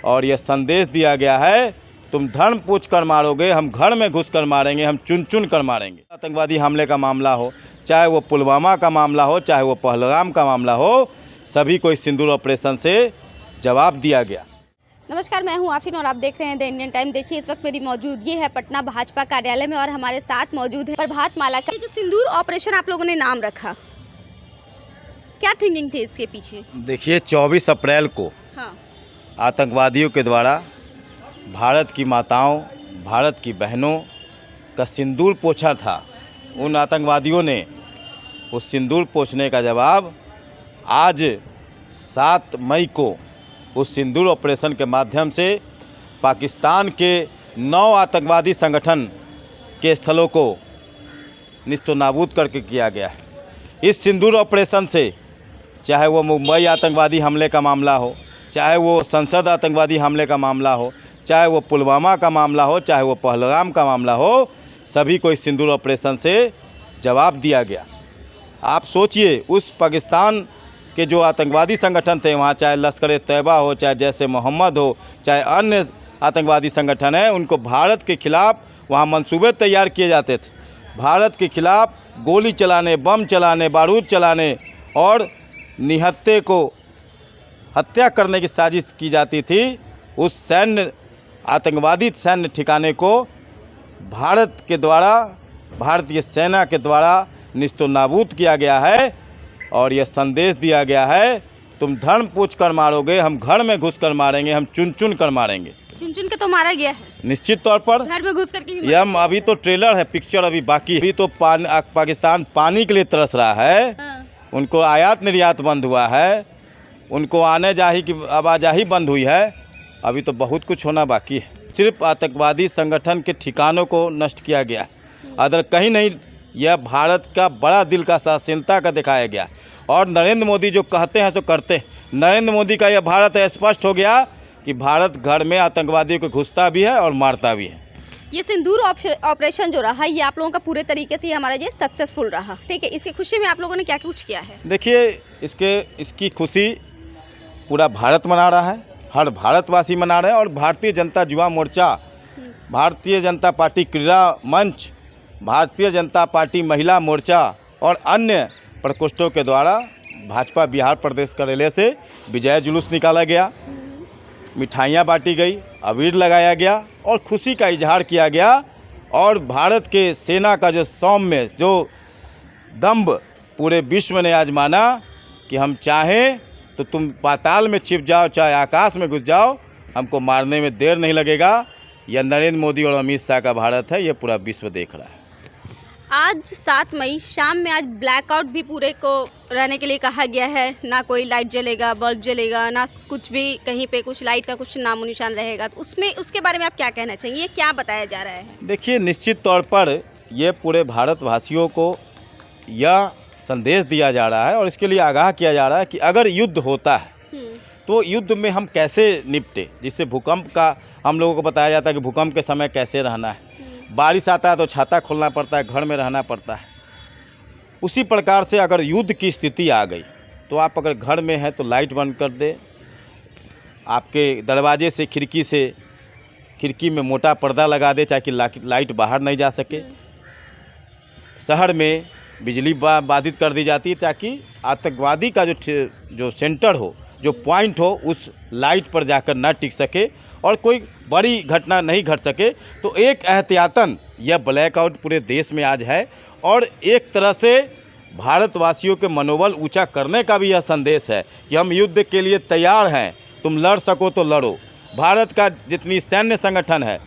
और यह संदेश दिया गया है, तुम धर्म पूछ कर मारोगे, हम घर में घुस कर मारेंगे, हम चुन चुन कर मारेंगे। आतंकवादी हमले का मामला हो, चाहे वो पुलवामा का मामला हो, चाहे वो पहलगाम का मामला हो, सभी को इस सिंदूर ऑपरेशन से जवाब दिया गया। नमस्कार, मैं हूं आफरीन और आप देख रहे हैं द इंडियन टाइम। देखिए, इस वक्त मेरी मौजूदगी है पटना भाजपा कार्यालय में और हमारे साथ मौजूद है प्रभात माला का। जो सिंदूर ऑपरेशन आप लोगों ने नाम रखा, क्या थिंकिंग थी इसके पीछे? देखिए, 24 अप्रैल को आतंकवादियों के द्वारा भारत की माताओं, भारत की बहनों का सिंदूर पोंछा था। उन आतंकवादियों ने उस सिंदूर पोंछने का जवाब आज 7 मई को उस सिंदूर ऑपरेशन के माध्यम से पाकिस्तान के 9 आतंकवादी संगठन के स्थलों को निस्तनाबूद करके किया गया है। इस सिंदूर ऑपरेशन से चाहे वो मुंबई आतंकवादी हमले का मामला हो, चाहे वो संसद आतंकवादी हमले का मामला हो, चाहे वो पुलवामा का मामला हो, चाहे वो पहलगाम का मामला हो, सभी को इस सिंदूर ऑपरेशन से जवाब दिया गया। आप सोचिए, उस पाकिस्तान के जो आतंकवादी संगठन थे वहाँ, चाहे लश्कर तैयबा हो, चाहे जैश ए मोहम्मद हो, चाहे अन्य आतंकवादी संगठन हैं, उनको भारत के खिलाफ वहाँ मंसूबे तैयार किए जाते थे। भारत के खिलाफ गोली चलाने, बम चलाने, बारूद चलाने और निहत्थे को हत्या करने की साजिश की जाती थी। उस आतंकवादी सैन्य ठिकाने को भारत के द्वारा, भारतीय सेना के द्वारा निस्तनाबूद किया गया है और यह संदेश दिया गया है, तुम धर्म पूछ कर मारोगे, हम घर में घुस कर मारेंगे, हम चुन चुन कर मारेंगे। चुन चुन के तो मारा गया है निश्चित तौर पर, घर में घुस करके। यह अभी तो ट्रेलर है, पिक्चर अभी बाकी है। अभी तो पाकिस्तान पानी के लिए तरस रहा है। उनको आयात निर्यात बंद हुआ है, उनको आने जाही की आवाजाही बंद हुई है। अभी तो बहुत कुछ होना बाकी है। सिर्फ आतंकवादी संगठन के ठिकानों को नष्ट किया गया, अदर कहीं नहीं। यह भारत का बड़ा दिल का सहनशीलता का दिखाया गया और नरेंद्र मोदी जो कहते हैं सो करते हैं। नरेंद्र मोदी का यह भारत है, स्पष्ट हो गया कि भारत घर में आतंकवादियों को घुसता भी है और मारता भी है। ये सिंदूर ऑपरेशन जो रहा, ये आप लोगों का पूरे तरीके से हमारा ये सक्सेसफुल रहा, ठीक है। इसकी खुशी में आप लोगों ने क्या कुछ किया है? देखिए, इसकी खुशी पूरा भारत मना रहा है, हर भारतवासी मना रहे हैं और भारतीय जनता युवा मोर्चा, भारतीय जनता पार्टी क्रीड़ा मंच, भारतीय जनता पार्टी महिला मोर्चा और अन्य प्रकोष्ठों के द्वारा भाजपा बिहार प्रदेश कार्यालय से विजय जुलूस निकाला गया, मिठाइयाँ बांटी गई, अबीर लगाया गया और खुशी का इजहार किया गया। और भारत के सेना का जो सौम्य, जो दम्भ पूरे विश्व ने आज माना कि हम चाहें तो तुम पाताल में छिप जाओ, चाहे आकाश में घुस जाओ, हमको मारने में देर नहीं लगेगा। यह नरेंद्र मोदी और अमित शाह का भारत है, ये पूरा विश्व देख रहा है। आज 7 मई शाम में आज ब्लैकआउट भी पूरे को रहने के लिए कहा गया है। ना कोई लाइट जलेगा, बल्ब जलेगा, ना कुछ भी कहीं पे कुछ लाइट का कुछ नामो निशान रहेगा। तो उसके बारे में आप क्या कहना चाहिए, क्या बताया जा रहा है? देखिए, निश्चित तौर पर ये पूरे भारतवासियों को यह संदेश दिया जा रहा है और इसके लिए आगाह किया जा रहा है कि अगर युद्ध होता है तो युद्ध में हम कैसे निपटे। जिससे भूकंप का हम लोगों को बताया जाता है कि भूकंप के समय कैसे रहना है, बारिश आता है तो छाता खोलना पड़ता है, घर में रहना पड़ता है। उसी प्रकार से अगर युद्ध की स्थिति आ गई तो आप अगर घर में हैं तो लाइट बंद कर दे, आपके दरवाजे से, खिड़की में मोटा पर्दा लगा दे ताकि लाइट बाहर नहीं जा सके। शहर में बिजली बाधित कर दी जाती है ताकि आतंकवादी का जो सेंटर हो, जो पॉइंट हो, उस लाइट पर जाकर ना टिक सके और कोई बड़ी घटना नहीं घट सके। तो एक एहतियातन यह ब्लैकआउट पूरे देश में आज है और एक तरह से भारतवासियों के मनोबल ऊंचा करने का भी यह संदेश है कि हम युद्ध के लिए तैयार हैं, तुम लड़ सको तो लड़ो। भारत का जितनी सैन्य संगठन है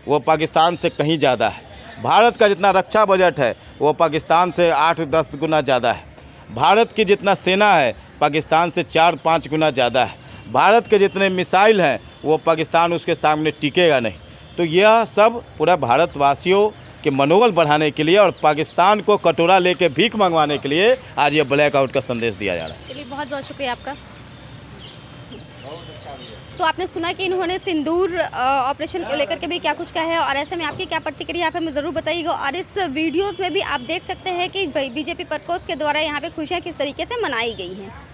वो पाकिस्तान से कहीं ज़्यादा है। भारत का जितना रक्षा बजट है वो पाकिस्तान से 8-10 गुना ज़्यादा है। भारत की जितना सेना है पाकिस्तान से 4-5 गुना ज़्यादा है। भारत के जितने मिसाइल हैं वो पाकिस्तान उसके सामने टिकेगा नहीं। तो यह सब पूरा भारतवासियों के मनोबल बढ़ाने के लिए और पाकिस्तान को कटोरा लेके भीख मंगवाने के लिए आज ये ब्लैकआउट का संदेश दिया जा रहा है। चलिए, बहुत बहुत शुक्रिया आपका। तो आपने सुना कि इन्होंने सिंदूर ऑपरेशन को लेकर के भी क्या कुछ कहा है और ऐसे में आपकी क्या प्रतिक्रिया आप हमें ज़रूर बताइएगा। और इस वीडियोस में भी आप देख सकते हैं कि बीजेपी प्रकोष्ठ के द्वारा यहाँ पे खुशियाँ किस तरीके से मनाई गई हैं।